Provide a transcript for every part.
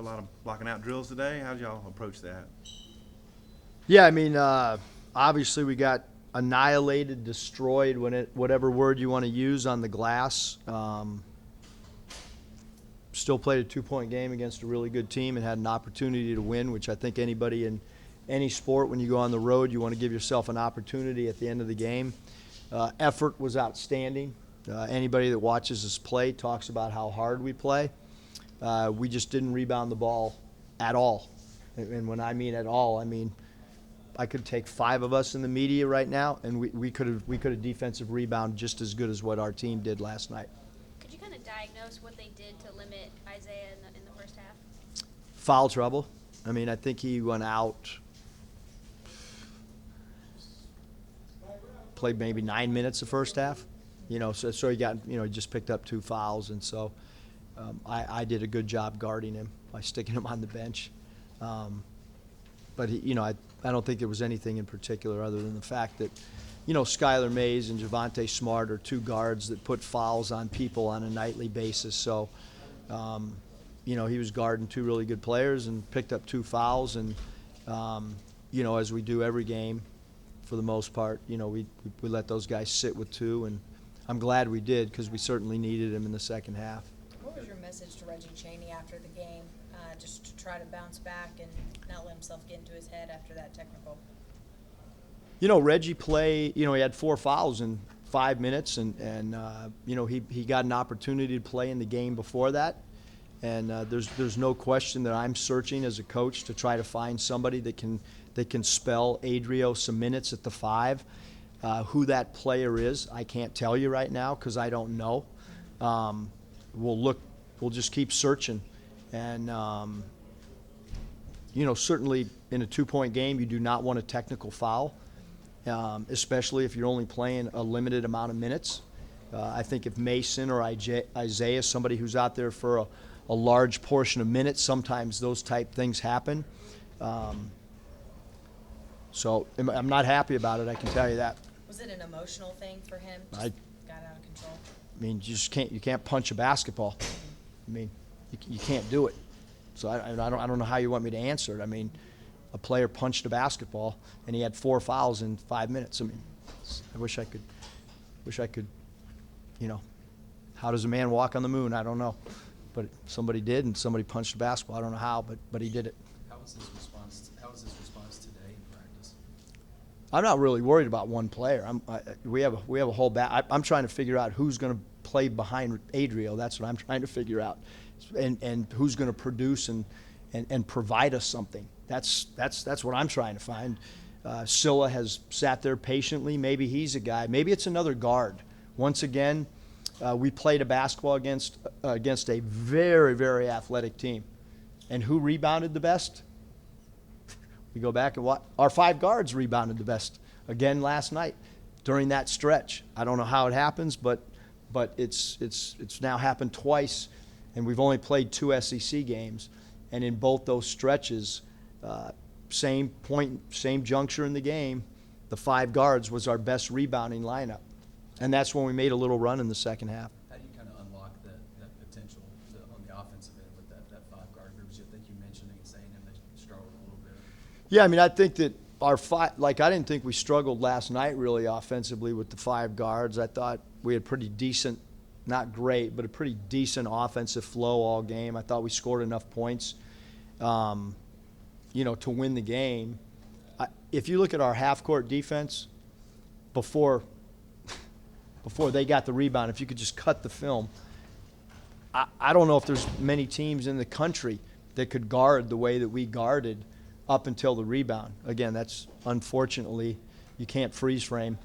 A lot of blocking out drills today. How did y'all approach that? Yeah, I mean, obviously we got annihilated, destroyed, whatever word you want to use on the glass. Still played a 2-point game against a really good team and had an opportunity to win, which I think anybody in any sport, when you go on the road, you want to give yourself an opportunity at the end of the game. Effort was outstanding. Anybody that watches us play talks about how hard we play. We just didn't rebound the ball at all. And when I mean at all, I mean I could take 5 of us in the media right now, and we could have defensive rebound just as good as what our team did last night. Could you kind of diagnose what they did to limit Isaiah in the first half? Foul trouble. I mean, I think he went out, played maybe 9 minutes the first half. So he got, he just picked up 2 fouls, and so I did a good job guarding him by sticking him on the bench. But I don't think there was anything in particular other than the fact that, Skylar Mays and Javonte Smart are 2 guards that put fouls on people on a nightly basis. So, he was guarding 2 really good players and picked up 2 fouls. And, as we do every game, for the most part, we let those guys sit with 2, and I'm glad we did because we certainly needed him in the second half. What was your message to Reggie Chaney after the game, just to try to bounce back and not let himself get into his head after that technical? Reggie he had 4 fouls in 5 minutes, and he got an opportunity to play in the game before that. And there's no question that I'm searching as a coach to try to find somebody that can spell Adrio some minutes at the 5. Who that player is, I can't tell you right now because I don't know. We'll just keep searching. And, certainly in a 2-point game, you do not want a technical foul, especially if you're only playing a limited amount of minutes. I think if Mason or Isaiah, somebody who's out there for a large portion of minutes, sometimes those type things happen. So I'm not happy about it, I can tell you that. Was it an emotional thing for him? Just got out of control? I mean, you can't punch a basketball. I mean, you can't do it. So I don't know how you want me to answer it. I mean, a player punched a basketball and he had 4 fouls in 5 minutes. I mean, I wish I could, how does a man walk on the moon? I don't know. But somebody did, and somebody punched a basketball. I don't know how, but he did it. How was his response today in practice? I'm not really worried about one player. We have a whole I'm trying to figure out who's going to play behind Adrio. That's what I'm trying to figure out, and who's going to produce and provide us something. That's what I'm trying to find. Scylla has sat there patiently. Maybe he's a guy. Maybe it's another guard. Once again, we played a basketball against a very, very athletic team, and who rebounded the best? We go back and watch. Our 5 guards rebounded the best again last night during that stretch. I don't know how it happens, but it's now happened twice, and we've only played 2 SEC games, and in both those stretches, same point, same juncture in the game, the 5 guards was our best rebounding lineup, and that's when we made a little run in the second half. How do you kind of unlock that potential on the offensive end with that 5 guard group? I think you mentioned against A&M they struggled a little bit. Yeah, I mean, I think that our 5, I didn't think we struggled last night really offensively with the 5 guards. I thought we had pretty decent, not great, but a pretty decent offensive flow all game. I thought we scored enough points, to win the game. If you look at our half-court defense before they got the rebound, if you could just cut the film, I don't know if there's many teams in the country that could guard the way that we guarded up until the rebound. Again, that's unfortunately, you can't freeze frame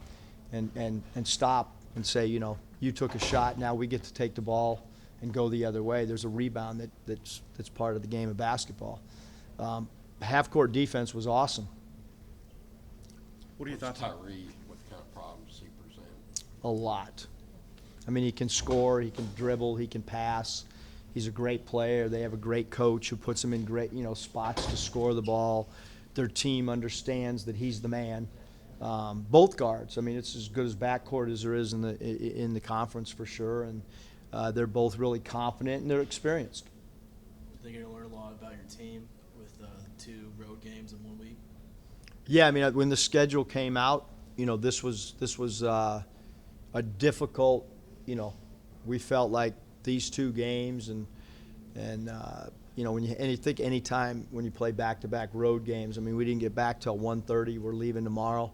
and stop and say, you took a shot, now we get to take the ball and go the other way. There's a rebound that's part of the game of basketball. Half-court defense was awesome. What are your thoughts? Tyree, what kind of problems he present? A lot. I mean, he can score, he can dribble, he can pass. He's a great player. They have a great coach who puts him in great, spots to score the ball. Their team understands that he's the man. Both guards. I mean, it's as good as backcourt as there is in the conference for sure. And they're both really confident and they're experienced. think you're going to learn a lot about your team with 2 road games in 1 week? Yeah, I mean, when the schedule came out, this was a difficult, we felt like these 2 games and when you think any time when you play back-to-back road games, I mean, we didn't get back till 1:30. We're leaving tomorrow.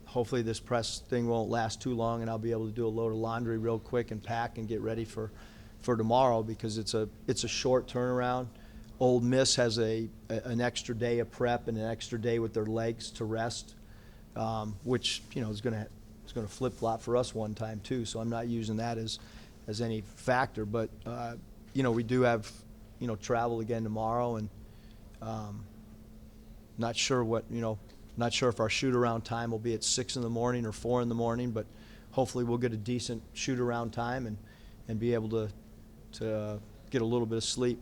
Hopefully this press thing won't last too long, and I'll be able to do a load of laundry real quick and pack and get ready for tomorrow, because it's a short turnaround. Ole Miss has an extra day of prep and an extra day with their legs to rest, which is going to flip-flop for us one time too. So I'm not using that as any factor, but we do have travel again tomorrow, and not sure if our shoot-around time will be at 6 in the morning or 4 in the morning, but hopefully we'll get a decent shoot-around time and be able to get a little bit of sleep.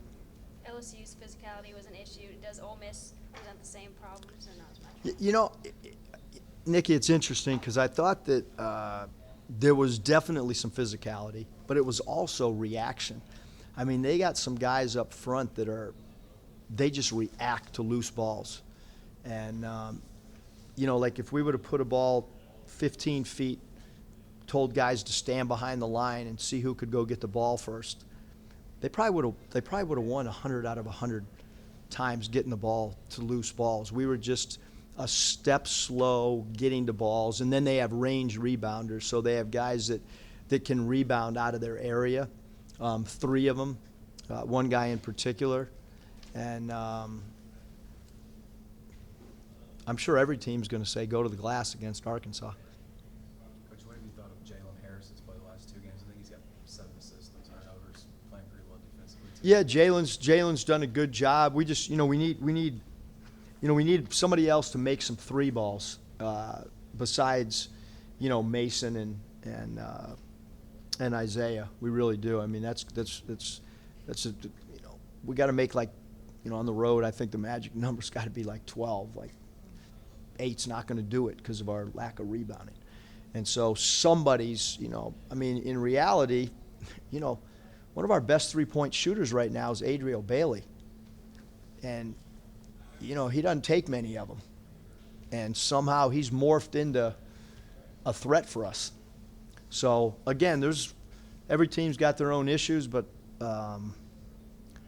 LSU's physicality was an issue. Does Ole Miss present the same problems or not as much? Nikki, it's interesting because I thought that there was definitely some physicality, but it was also reaction. I mean, they got some guys up front that they just react to loose balls. And, like if we would have put a ball 15 feet, told guys to stand behind the line and see who could go get the ball first, they probably would have won 100 out of 100 times getting the ball to loose balls. We were just a step slow getting to balls, and then they have range rebounders, so they have guys that can rebound out of their area. 3 of them, one guy in particular, and I'm sure every team's going to say go to the glass against Arkansas. Coach, what have you thought of Jalen Harris's play the last 2 games? I think he's got 7 assists, 3 turnovers, playing pretty well defensively too. Yeah, Jalen's done a good job. We just we need somebody else to make some 3 balls besides Mason and Isaiah. We really do. I mean, that's we got to make on the road. I think the magic number's got to be like 12. Like 8's not going to do it because of our lack of rebounding. And so somebody's, I mean, in reality, one of our best 3-point shooters right now is Adriel Bailey. And, he doesn't take many of them. And somehow he's morphed into a threat for us. So, again, every team's got their own issues, but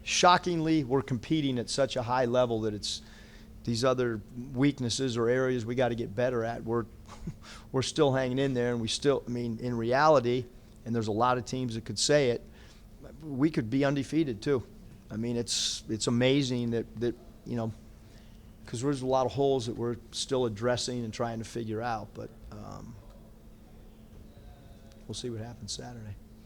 shockingly, we're competing at such a high level that it's these other weaknesses or areas we got to get better at. We're still hanging in there, and in reality, and there's a lot of teams that could say it, we could be undefeated too. I mean, it's amazing that because there's a lot of holes that we're still addressing and trying to figure out, but we'll see what happens Saturday.